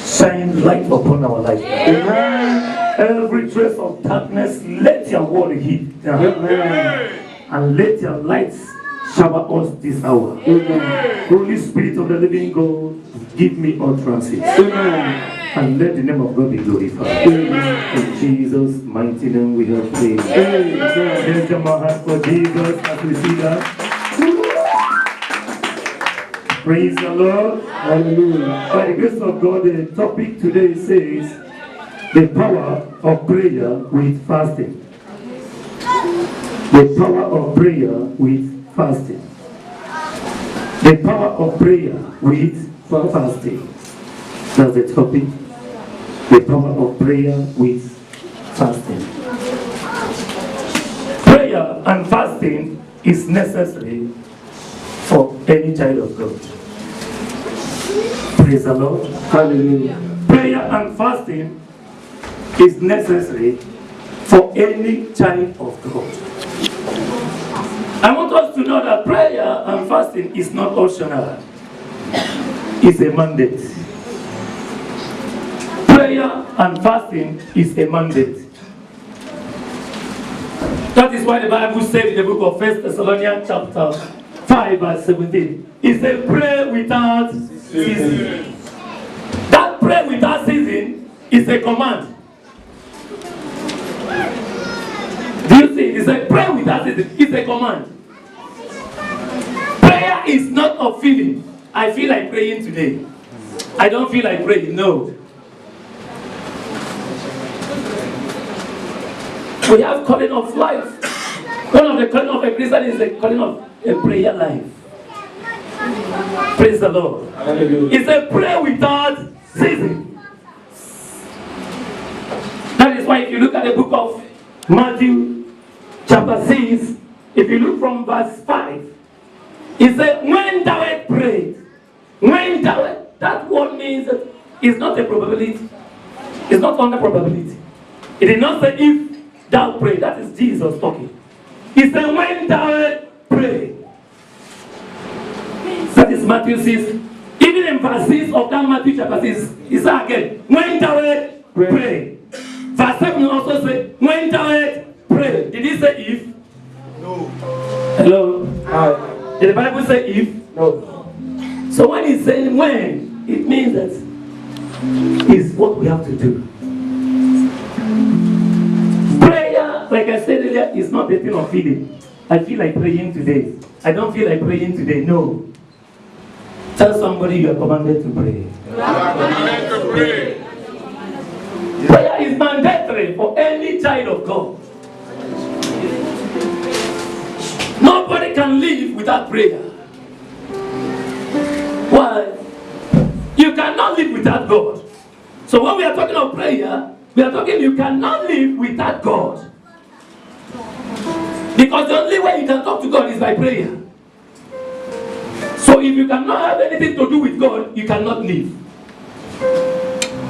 shine light upon our life. Every trace of darkness, let your word hit down. And let your lights shower us this hour. Holy Spirit of the living God, give me utterances. And let the name of God be glorified. In Jesus' mighty name we have prayed. Let's jump our hands for Jesus as we see that. Praise the Lord. Hallelujah. By the grace of God, the topic today says the power of prayer with fasting. The power of prayer with fasting. The power of prayer with fasting. That's the topic. The power of prayer with fasting. Prayer and fasting is necessary for any child of God. Praise the Lord. Hallelujah. Prayer and fasting is necessary for any child of God. I want us to know that prayer and fasting is not optional. It's a mandate. Prayer and fasting is a mandate. That is why the Bible says in the book of 1 Thessalonians chapter 5 verse 17, it says pray without ceasing. That pray without ceasing is a command. Do you see? It says pray without ceasing. It's a command. Prayer is not a feeling. I feel like praying today. I don't feel like praying. No. We have calling of life. One of the calling of a Christian is the calling of a prayer life. Praise the Lord. Hallelujah. It's a prayer without ceasing. That is why if you look at the book of Matthew chapter 6, if you look from verse 5, it said, when thou hast prayed, when thou hast, that word means that it's not a probability. It's not under probability. It did not say if thou pray. That is Jesus talking. He said, when thou hast prayed. That is Matthew 6. Even in verse 6 of that Matthew chapter 6, he said again, when thou hast prayed. Verse 7 also say, when thou hast prayed. Did he say if? No. Hello? Did the Bible say if? No. So when he's saying when, it means that it's what we have to do. Prayer, like I said earlier, is not a thing of feeling. I feel like praying today. I don't feel like praying today. No. Tell somebody you are commanded to pray. You are commanded to pray. Prayer is mandatory for any child of God. Nobody can live without prayer. Why? You cannot live without God. So when we are talking of prayer, we are talking you cannot live without God. Because the only way you can talk to God is by prayer. So if you cannot have anything to do with God, you cannot live.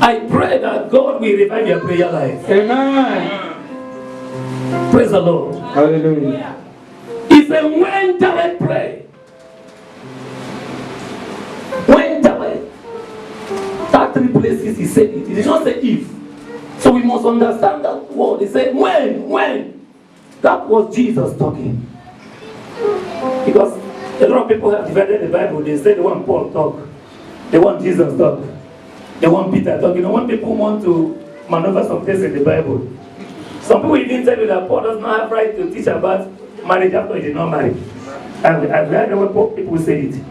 I pray that God will revive your prayer life. Amen. Praise the Lord. Hallelujah. He said, when thou hast prayed. When thou hast. That three places he said it. He did not say if. So we must understand that word. He said, when. That was Jesus talking. Because a lot of people have divided the Bible. They say they want Paul talk. They want Jesus talk. They want Peter talk. You know, when people want to maneuver some things in the Bible, some people even tell you that Paul does not have right to teach about marriage after he did not marry. I've heard the way people say it.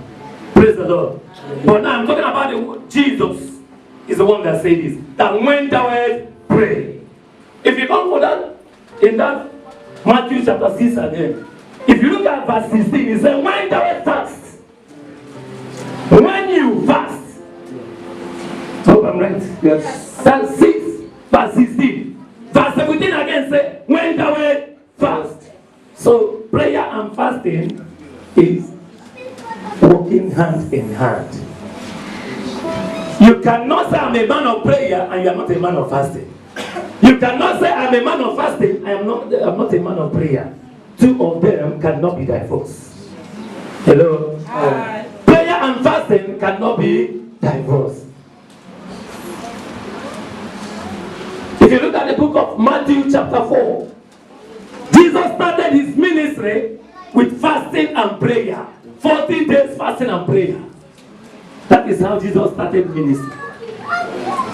Praise the Lord. But now I'm talking about Jesus is the one that said this. That when thou hast prayed. If you come for that, in that Matthew chapter 6 again, if you look at verse 16, it says, when thou hast fast. When you fast. I hope I'm right. Yes. That's 6, verse 16. Verse 17 again says, when thou hast fast. So prayer and fasting is working hand in hand. You cannot say I'm a man of prayer and you are not a man of fasting. You cannot say I'm a man of fasting, I'm not a man of prayer. Two of them cannot be divorced. Hello? Prayer and fasting cannot be divorced. If you look at the book of Matthew chapter 4, Jesus started his ministry with fasting and prayer. 40 days fasting and prayer. That is how Jesus started ministry.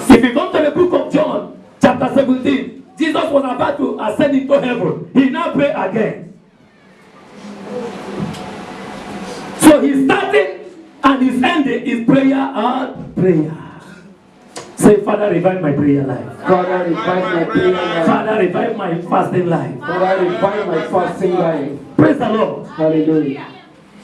If you come to the book of John chapter 17, Jesus was about to ascend into heaven. He now prayed again. So his starting and his ending is prayer and prayer. Say, Father, revive my prayer life. Father, revive my prayer life. Father, revive my fasting life. Father, revive my fasting life. Praise the Lord. Hallelujah.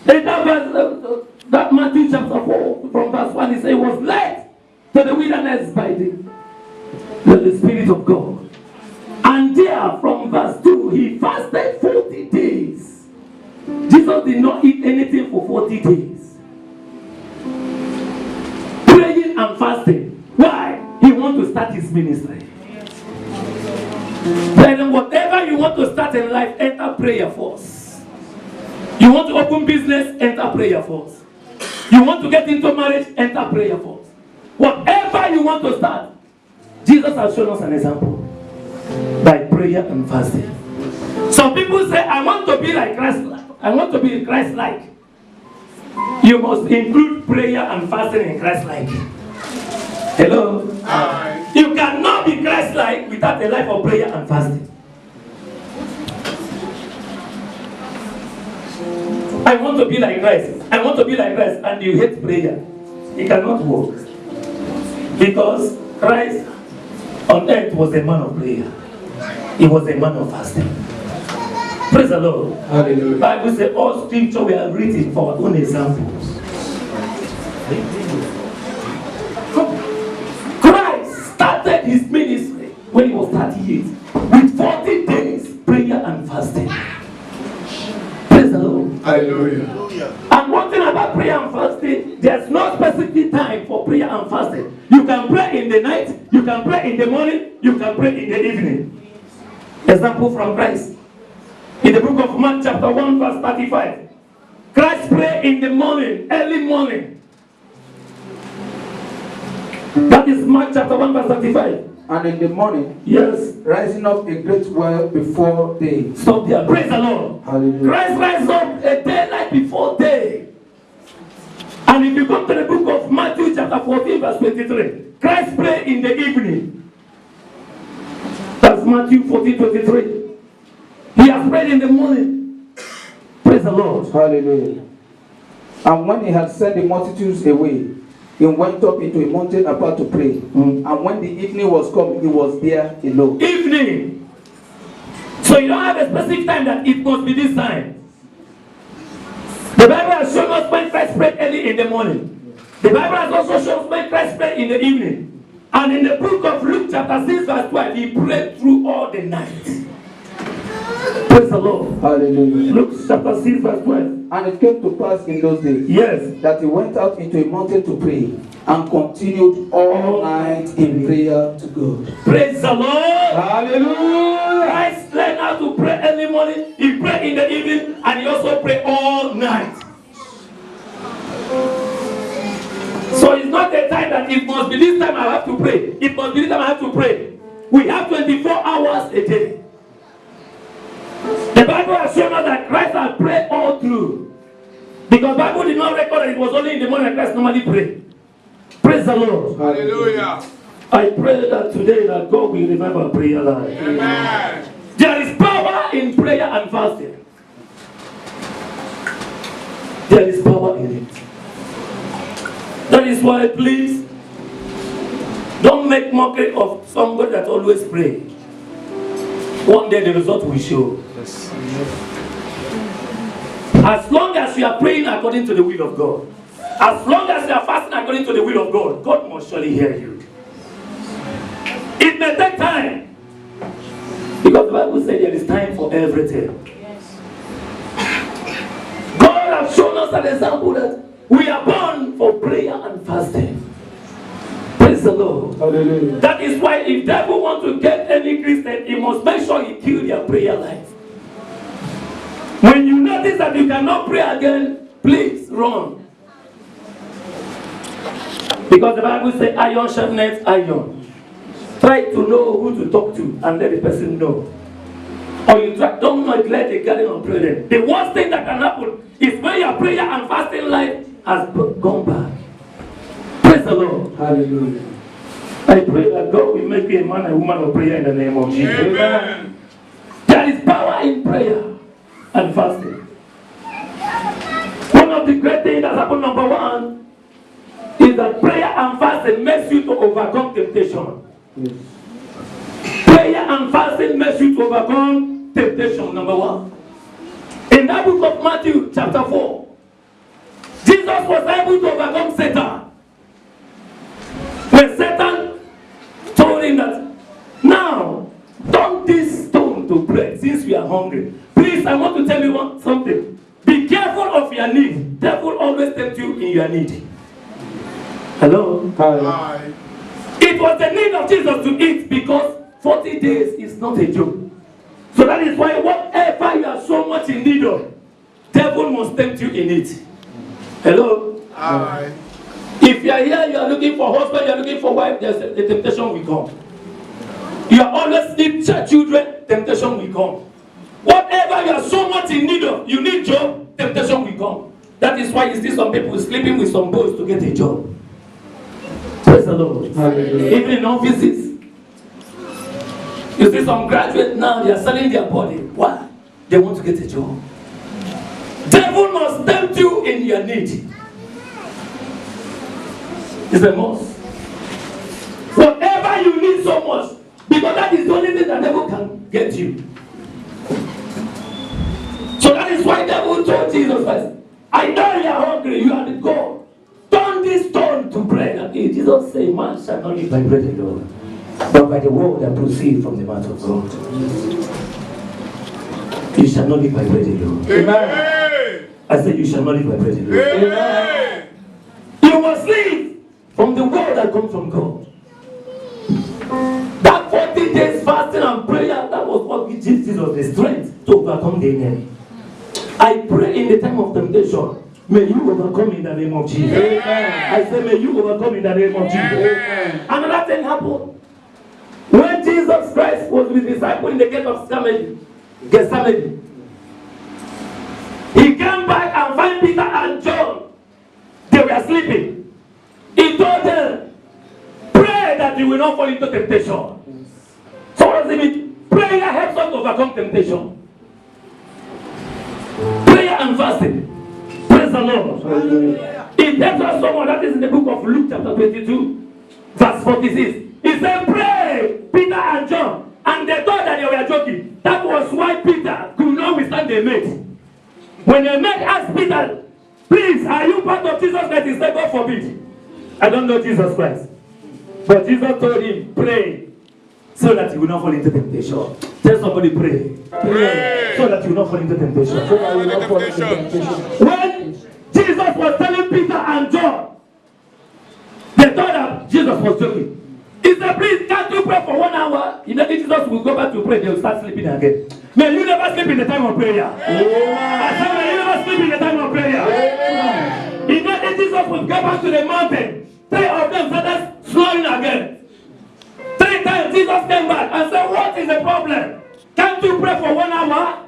In that verse, that Matthew chapter 4, from verse 1, he said, he was led to the wilderness by the Spirit of God. And there, from verse 2, he fasted 40 days. Jesus did not eat anything for 40 days. Praying and fasting. Why? He wants to start his ministry. Then whatever you want to start in life, enter prayer first. You want to open business, enter prayer first. You want to get into marriage, enter prayer first. Whatever you want to start, Jesus has shown us an example by prayer and fasting. Some people say, I want to be like Christ. I want to be Christ-like. You must include prayer and fasting in Christ-like. Hello? You cannot be Christ-like without a life of prayer and fasting. I want to be like Christ. I want to be like Christ, and you hate prayer. It cannot work. Because Christ on earth was a man of prayer. He was a man of fasting. Praise the Lord. Hallelujah. The Bible says all scripture were written for our own examples. Christ started his ministry when he was 38 with 40 days prayer and fasting. Praise the Lord. Hallelujah. And one thing about prayer and fasting, there's no specific time for prayer and fasting. You can pray in the night, you can pray in the morning, you can pray in the evening. Example from Christ. In the book of Mark chapter 1 verse 35. Christ prayed in the morning, early morning. That is Mark chapter 1 verse 35. And in the morning, yes, rising up a great while before day. Stop there. Praise the Lord. Hallelujah. Christ rises up a daylight before day. And if you come to the book of Matthew chapter 14 verse 23, Christ prayed in the evening. That's Matthew 14:23. He has prayed in the morning. Praise the Lord. Hallelujah. And when he had sent the multitudes away, he went up into a mountain apart to pray. And when the evening was come, he was there alone. Evening. So you don't have a specific time that it must be this time. The Bible has shown us when Christ prayed early in the morning. The Bible has also shown us when Christ prayed in the evening. And in the book of Luke chapter 6 verse 12, he prayed through all the night. Praise the Lord. Hallelujah. Luke chapter 6 verse 12. And it came to pass in those days, yes, that he went out into a mountain to pray, and continued all night in prayer to God. Praise the Lord. Hallelujah. Christ learned how to pray early morning, he prayed in the evening, and he also prayed all night. So it's not a time that it must be this time I have to pray. It must be this time I have to pray. We have 24 hours a day. The Bible has shown us that Christ has prayed all through. Because the Bible did not record that it was only in the morning that Christ normally prayed. Praise the Lord. Hallelujah. I pray that today that God will revive our prayer life. Amen. There is power in prayer and fasting. There is power in it. That is why, please, don't make mockery of somebody that always prays. One day the result will show. Yes. As long as you are praying according to the will of God, as long as you are fasting according to the will of God, God must surely hear you. It may take time. Because the Bible says there is time for everything. God has shown us an example that we are born for prayer and fasting. Praise the Lord. Hallelujah. That is why if devil wants to get any Christian, he must make sure he kills their prayer life. When you notice that you cannot pray again, please run. Because the Bible says iron sharpens iron. Try to know who to talk to and let the person know. Or you don't neglect the garden of prayer. The worst thing that can happen is when your prayer and fasting life has gone back. Praise the Lord. Hallelujah. I pray that God will make you a man and woman of prayer in the name of Jesus. Amen. There is power in prayer and fasting. One of the great things that happened, number one, is that prayer and fasting makes you to overcome temptation. Yes. Prayer and fasting makes you to overcome temptation, number one. In that book of Matthew, chapter 4, Jesus was able to overcome Satan. When Satan told him that, now, turn this stone to bread since we are hungry. Please, I want to tell you something. Be careful of your need. Devil always tempts you in your need. Hello? Hallelujah. It was the need of Jesus to eat because 40 days is not a joke. So that is why whatever you are so much in need of, devil must tempt you in it. Hello? Aye. If you are here, you are looking for husband, you are looking for wife, there's a temptation will come. You are always need children, temptation will come. Whatever you are so much in need of, you need job, temptation will come. That is why you see some people sleeping with some boys to get a job. Praise the Lord. Hallelujah. Even in offices, you see some graduates now, they are selling their body. Why? They want to get a job. Devil must tempt you in your need. It's a must. Whatever you need so much, because that is the only thing that devil can get you. So that is why devil told Jesus Christ, I know you are hungry, you are the God. Turn this stone to bread. And Jesus said, man shall not live by bread alone, but by the word that proceeds from the mouth of God. You shall not live by bread alone. Amen. I said, you shall not live by bread alone. Amen. You must live from the word that comes from God. That 40 days fasting and prayer, that was what gives Jesus the strength to overcome the enemy. I pray in the time of temptation, may you overcome in the name of Jesus. Amen. I say, may you overcome in the name of Jesus. Amen. Another thing happened. When Jesus Christ was with his disciples in the gate of Gethsemane, he came back and found Peter and John. They were sleeping. He told them, pray that you will not fall into temptation. So what does it mean? Prayer helps us to overcome temptation. Prayer and fasting. Praise the Lord. Hallelujah. It helps us so much. That is in the book of Luke chapter 22, verse 46. He said, pray, Peter and John. And they thought that they were joking. That was why Peter could not withstand the mate. When the mate asked Peter, please, are you part of Jesus Christ? He said, God forbid. I don't know Jesus Christ. But Jesus told him, pray, so that you will not fall into temptation. Tell somebody, pray. Pray, so that you will not fall into temptation. So that we will not fall into temptation. When Jesus was telling Peter and John, they thought that Jesus was joking. He said, please, can't you pray for 1 hour? Immediately Jesus will go back to pray, they will start sleeping again. May you never sleep in the time of prayer. I said, may you never sleep in the time of prayer. Immediately Jesus will go back to the mountain. 3 of them started snoring again. 3 times Jesus came back and said, what is the problem? Can't you pray for 1 hour?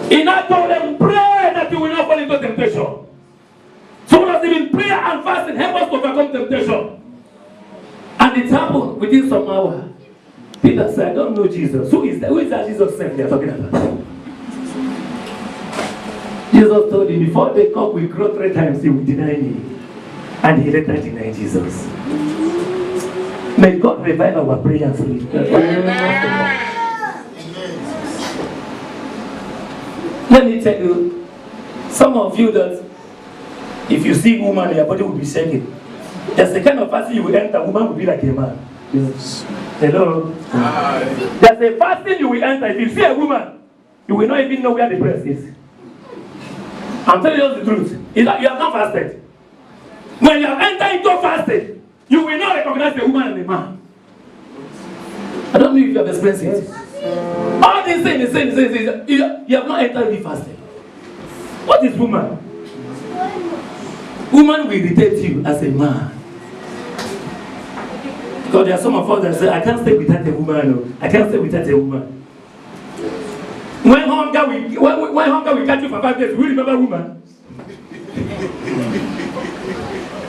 He now told them, pray that you will not fall into temptation. So what does it mean? Prayer and fasting help us to overcome temptation. And it happened within some hour. Peter said, I don't know Jesus. Who is that? Who is that Jesus said they are talking about? Jesus told him, before the cock will crow 3 times, he will deny me. And he later denied Jesus. May God revive our prayer and sleep. Let me tell you, some of you that if you see a woman, your body will be shaking. There's the kind of fasting you will enter, woman will be like a man. Yes. Hello? There's a fasting you will enter. If you see a woman, you will not even know where the breast is. I'm telling you the truth. Is that you have not fasted. When you have entered into fasting, you will not recognize the woman and the man. I don't know if you have experienced it. All these things, you have not entered into fasting. What is woman? Woman will irritate you as a man. Because there are some of us that say, I can't stay without a woman. No. I can't stay without a woman. When hunger will catch you for 5 days, will you remember woman?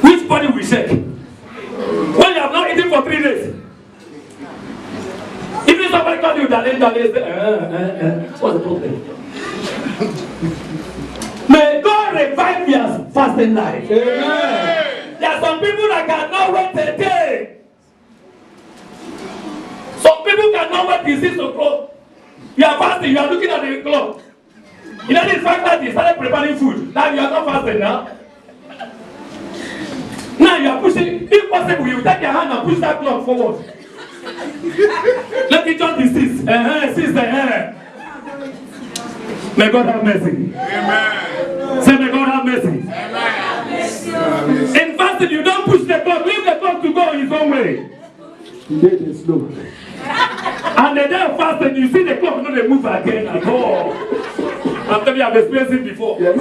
Which body will shake? When you have not eaten for 3 days. Even somebody called you darling, what's the problem? May God revive your fasting life. Amen. There are some people that cannot wait a day. Some people cannot wait till 6 o'clock. You are fasting, you are looking at the clock. You know it's 5:30, you started preparing food. Now you are not fasting now. Now you are pushing, if possible, you take your hand and push that clock forward. Let it just be 6. 6 May God have mercy. Amen. Say, may God have mercy. Amen. In fasting, you don't push the clock. Leave the clock to go his own way. Today is slow. And the day of fasting, you see the clock, no, they move again at all. I'm telling you, I've experienced it before. Yes.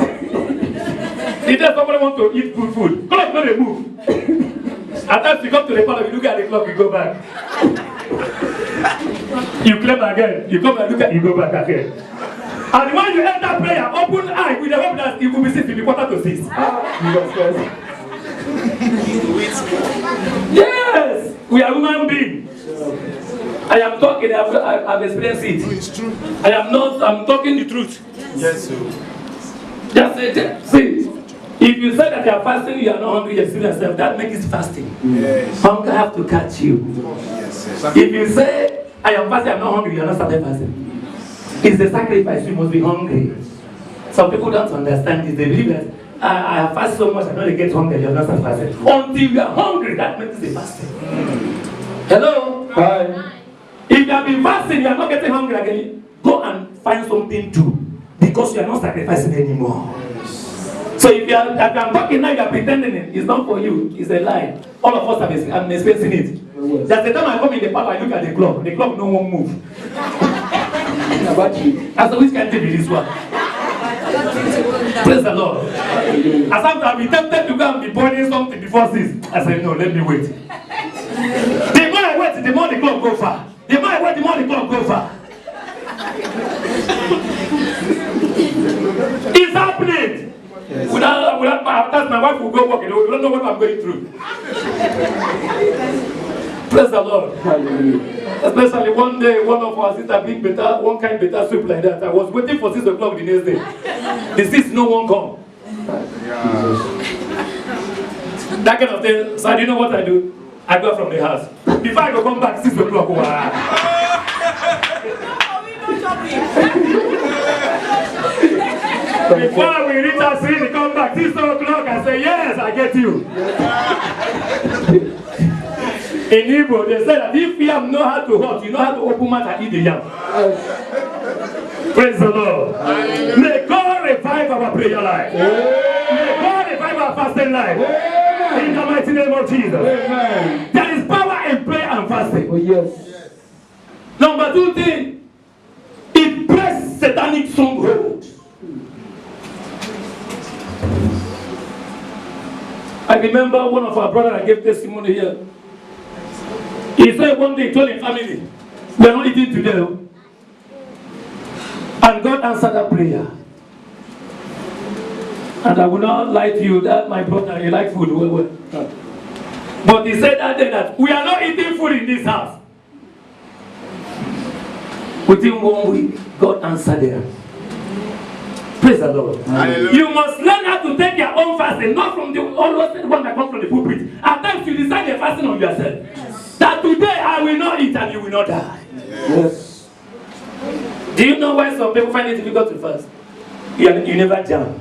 The day somebody wants to eat good food, clock, no, they move. At times you come to the corner, you look at the clock, you go back. You claim again, you come and look at, you go back again. And when you enter prayer, open eye with the hope that it will be 6 in the 5:45. Yes, we are human beings. I am talking, I've experienced it. It's true. I'm talking the truth. Yes, sir. Just see, if you say that you are fasting, you are not hungry, you see yourself, that makes it fasting. Yes. Hunger have to catch you. Yes, sir. If you say, I am fasting, I am not hungry, you are not started fasting. It's a sacrifice, you must be hungry. Some people don't understand this, they believe that I have fasted so much, I don't get hungry, you have not started fasting. Until you are hungry, that makes it fasting. Hello? Hi. If you have been fasting, you are not getting hungry again, go and find something to do. Because you are not sacrificing anymore. So if I'm talking now, you are pretending it's not for you. It's a lie. All of us I'm experiencing it. There's the time I come in the park, I look at the clock no one move. As which can be this one? Praise the Lord. As I'll be tempted to go and be burning something before 6. I said, no, let me wait. The more I wait, the more the clock go far. The more I wait, the more the clock go far. It's happening. Yes. Without my wife will go work, you don't know what I'm going through. Praise the Lord. Hallelujah. Especially one day, one of our sisters big better, one kind better soup like that. I was waiting for 6 o'clock the next day. The 6, no one come. Yeah. That kind of thing. So do you know what I do? I go from the house. Before I go come back 6 o'clock. Wow. Before we reach our city, we come back 6 o'clock. I say, yes, I get you. In Igbo, they say that if yam know how to hot, you know how to open mouth and eat the yam. Praise the Lord. May God revive our prayer life. May God revive our fasting life. In the mighty name of Jesus. Amen. There is power in prayer and fasting. Oh, yes. Number 2 thing, it breaks satanic stronghold. I remember one of our brothers that gave testimony here. He said one day he told his family, we are not eating today. And God answered that prayer. And I will not lie to you that my brother, he likes food well. But he said that day that we are not eating food in this house. Within 1 week, God answered them. Praise the Lord. Hallelujah. You must learn how to take your own fasting, not from the always one that comes from the pulpit. At times you decide you're fasting on yourself. That today I will not eat and you will not die. Yes. Do you know why some people find it difficult to fast? You never jam.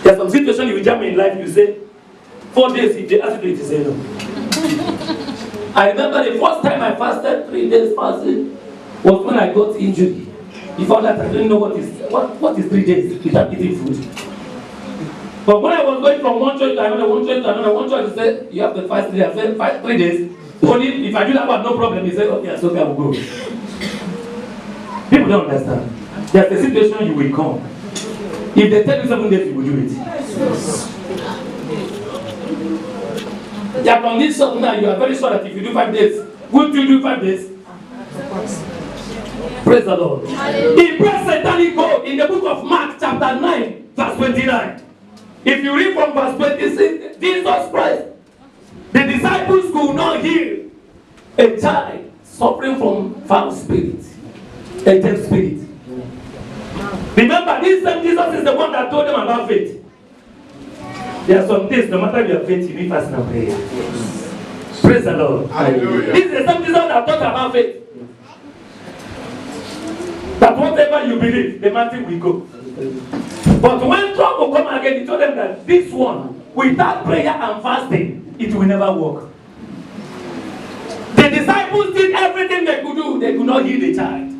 There's some situation you jam in life, you say, 4 days, if they ask you to say no. I remember the first time I fasted, 3 days fasting, was when I got injured. Before that, I didn't know what is 3 days without eating food. But when I was going from one church to another, one church said, you have to fast 3 days. I said, 3 days. Only if I do that one, no problem. He said, okay, it's okay, I will go. People don't understand. There's a situation you will come. If they tell you 7 days, you will do it. There are conditions now. You are very sure that if you do 5 days, would you do 5 days? Praise the Lord. He pressed satanic go in the book of Mark, chapter 9, verse 29. If you read from verse 26, Jesus Christ, the disciples could not heal a child suffering from foul spirit, a deaf spirit. Remember, this same Jesus is the one that told them about faith. There are some things, no matter your faith, you need fasting and prayer. Praise the Lord. Hallelujah. This is the same Jesus that taught about faith. That whatever you believe, the mountain will go. But when trouble come again, he told them that this one, without prayer and fasting, it will never work. The disciples did everything they could do. They could not heal the child.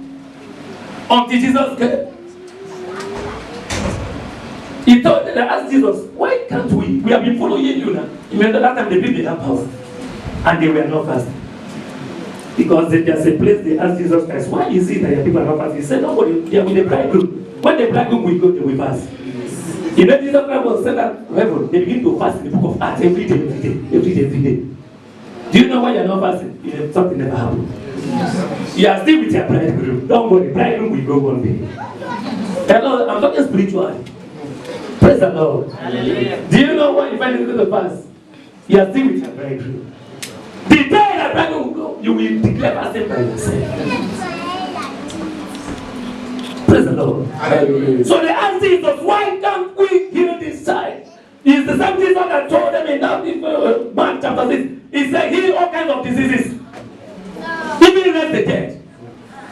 Until Jesus came. He told them, asked Jesus, why can't we? We have been following you now. Remember that time they did the power. And they were not fasting. Because there's a place they asked Jesus Christ, why is it that your people are not fasting? He said, nobody, they are with the bridegroom. When the bridegroom will go, they will fast. You know, Jesus Christ was said that heaven, they begin to fast in the book of Acts every day. Do you know why you are not fasting? You know, something never happened. You are still with your bridegroom. Don't worry, bridegroom will go one day. Hello, I'm talking spiritually. Praise the Lord. Hallelujah. Do you know why you find it to the fast? You are still with your bridegroom. The day that bridegroom will go, you will declare fasting by yourself. Praise the Lord. Hallelujah. So they asked Jesus, why can't we heal this child? It's the same Jesus that told them in that Mark chapter 6. He said, heal all kinds of diseases. Even raise the dead.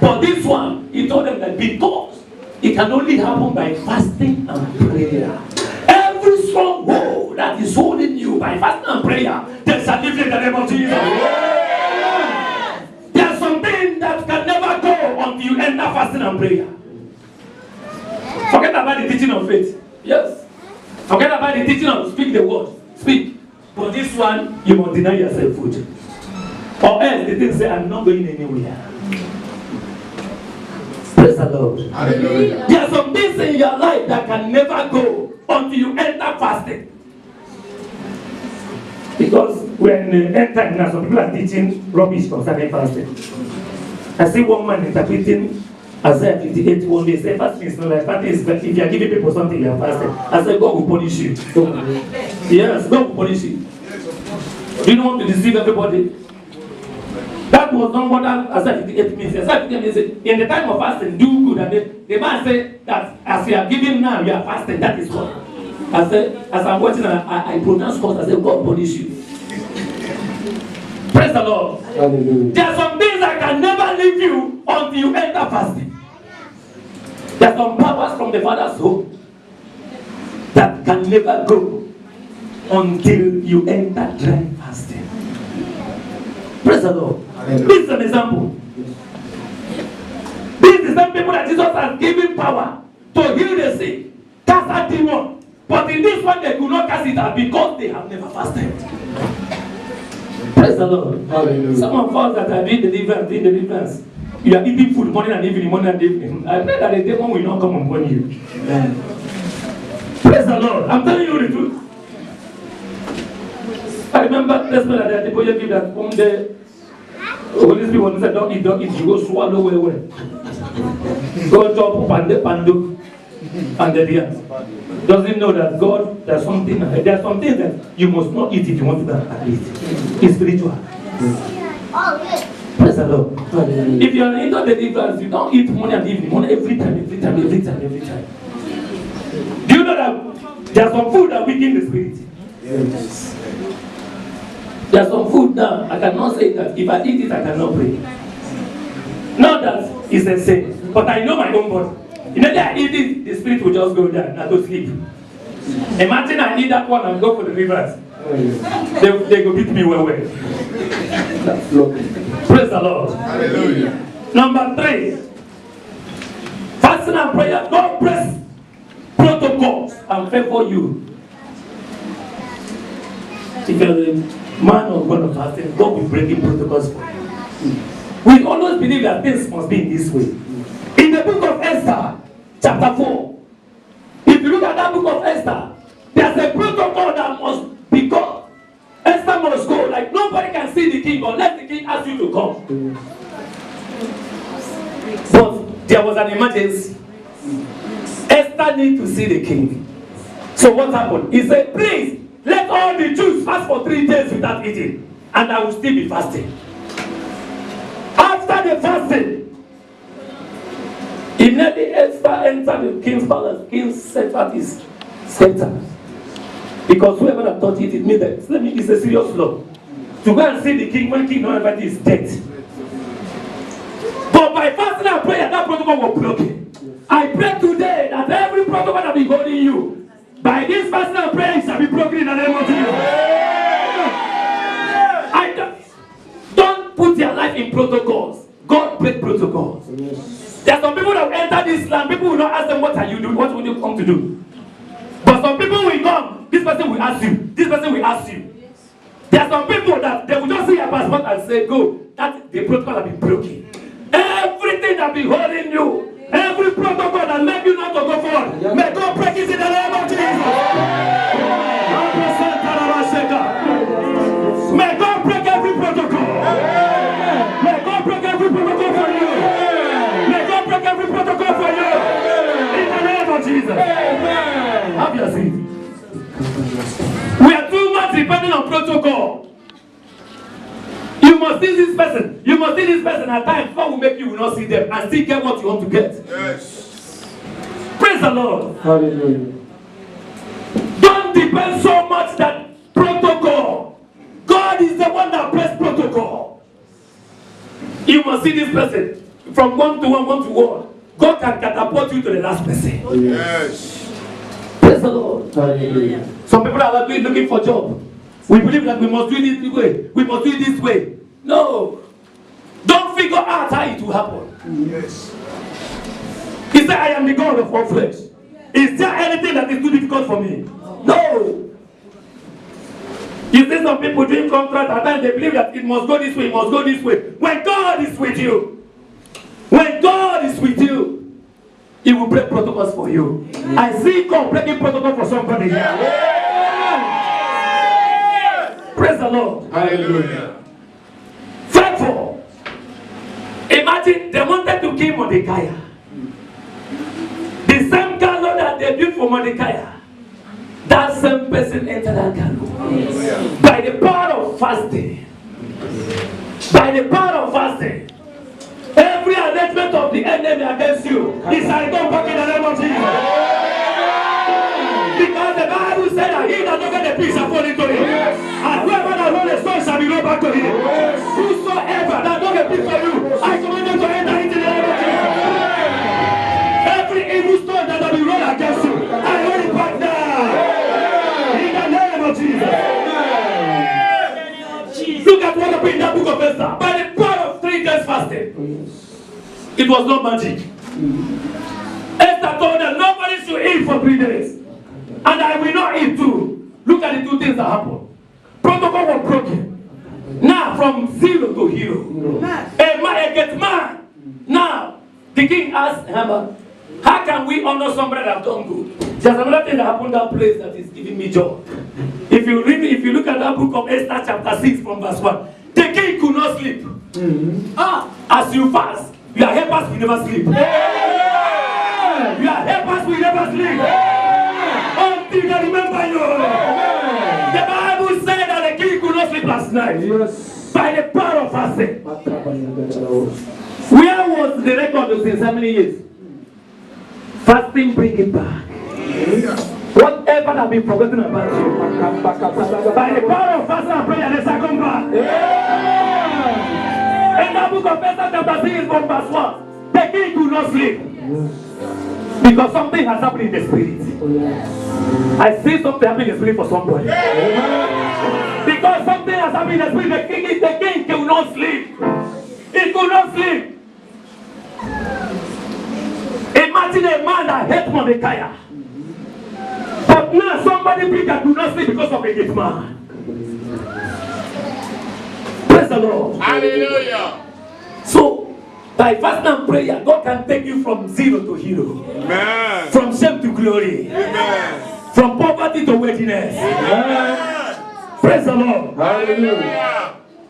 But this one, he told them that because it can only happen by fasting and prayer. Every stronghold that is holding you by fasting and prayer, they shall live in the name of Jesus. Yeah. There's something that can never go until you enter fasting and prayer. Forget about the teaching of faith. Yes. Forget about the teaching of speak the word. Speak. But this one, you must deny yourself food. Or else the thing say, I'm not going anywhere. Praise the Lord. Hallelujah. There are some things in your life that can never go until you enter fasting. Because when enter now, some people are teaching rubbish concerning fasting. I see one man interpreting Isaiah 58 one day, say fasting is not like fasting is if you are giving people something you are fasting. I said God will punish you. Yes, God will punish you. Do you don't want to deceive everybody? That was not what Isaiah 58 means. Isaiah 58 means in the time of fasting, do good. And the man said that as you are giving now, you are fasting. That is what. I said, as I'm watching, I pronounce God. I said, God punish you. Praise the Lord. Hallelujah. There are some things that can never leave you until you enter fasting. There are some powers from the Father's home that can never go until you enter dry fasting. Praise the Lord. Hallelujah. This is an example. This is the same people that Jesus has given power to heal the sick, cast out demons. But in this one, they could not cast it out because they have never fasted. Praise the Lord. Hallelujah. Some of us that are doing deliverance, you are eating food morning and evening, I pray that the demon will not come upon you. Amen. Praise the Lord. I'm telling you the truth. I remember this man that the boy gave that one day. Holy Spirit when said, don't eat, you go swallow well. Go chop up and the pandu and the deer. Doesn't know that God, there's something that you must not eat if you want to eat. It's spiritual. Praise the Lord. If you are into the deliverance, you don't eat morning and evening, every time. Do you know that there's some food that weaken the spirit? Yes. There's some food now, I cannot say that if I eat it, I cannot pray. Not that it's a sin, but I know my own body. You know that I eat it, the spirit will just go down and go sleep. Imagine I eat that one and go for the rivers. They go beat me well. Praise the Lord. Hallelujah. Number 3. Fasting and prayer. God bless protocols and favor you. If you're a man or woman of fasting, God will bring in protocols for you. We always believe that things must be in this way. In the book of Esther, chapter 4, if you look at that book of Esther, there's a protocol that must be God. Esther must go see the king unless the king asks you to come. But there was an emergency. Esther needed to see the king. So what happened? He said, please, let all the Jews fast for 3 days without eating, and I will still be fasting. After the fasting, immediately Esther entered the king's palace. The king set out his scepter. Because whoever that touched it, it means that it's a serious law. To go and see the king when king knows everybody is dead. But by fasting and prayer, that protocol was broken. I pray today that every protocol that be holding you, by this fasting and prayer, it shall be broken in the name of Jesus. Don't put your life in protocols. God break protocols. There are some people that will enter this land. People will not ask them, what are you doing? What will you come to do? But some people will come. This person will ask you. This person will ask you. There are some people that they will just see your passport and say, go. That the protocol have been broken. Everything that be holding you, every protocol that make you not to go forward, may God break it in the name of Jesus. May God break every protocol. May God break every protocol for you. May God break every protocol for you. In the name of Jesus. Have your seat. We are too much depending on protocol. You must see this person. You must see this person. At times, God will make you will not see them and still get what you want to get. Yes. Praise the Lord. Hallelujah. Don't depend so much that protocol. God is the one that plays protocol. You must see this person from one to one. God can catapult you to the last person. Yes. Praise the Lord. Hallelujah. Some people are looking for a job. We believe that we must do it this way. We must do it this way. No. Don't figure out how it will happen. Yes. He said, I am the God of all flesh. Is there anything that is too difficult for me? No. You see some people doing contract and then they believe that it must go this way, it must go this way. When God is with you, He will break protocols for you. I see God breaking protocol for somebody here. Praise the Lord. Hallelujah. Therefore, imagine they wanted to kill Mordecai. The same gallows that they built for Mordecai, that same person entered that gallows. By the power of fasting. Every arrangement of the enemy against you is I go back in the name of Jesus. Because the Bible said that he that don't get the peace shall fall into him. And whoever that roll the stone shall be rolled back to him. Whosoever that don't get peace for you, I command them to enter into the name of Jesus. Every evil stone that will be rolled against you, I roll it back now. In the name of Jesus. Look at what happened in that book of Esther. By the power of 3 days fasting. It was not magic. Esther told them nobody should eat for 3 days. And I will not eat too. Look at the 2 things that happened. Protocol was broken. Now from zero to hero. A man gets man. Now the king asked Haman, how can we honor somebody that have done good? There's another thing that happened in that place that is giving me joy. If you look at that book of Esther chapter 6 from verse 1, the king could not sleep. As you fast, your helpers will never sleep. Your helpers will never sleep. Until they remember you. The Bible said that the king could not sleep last night. Yes. By the power of fasting. Where was the record since how many years? Fasting bring it back. Whatever that been forgotten about you. By the power of fasting and prayer, they shall come back. In the book of Esther chapter 6 from verse 1, the king could not sleep. Because something has happened in the spirit. I see something happening in the spirit for somebody. Because something has happened in the spirit, the king could not sleep. He could not sleep. Imagine a man that hates Mordecai. But now somebody big that could not sleep because of a hate man. Praise the Lord. Hallelujah. So, by fasting and prayer, God can take you from zero to hero. Amen. From shame to glory. Amen. From poverty to worthiness. Amen. Praise the Lord. Hallelujah.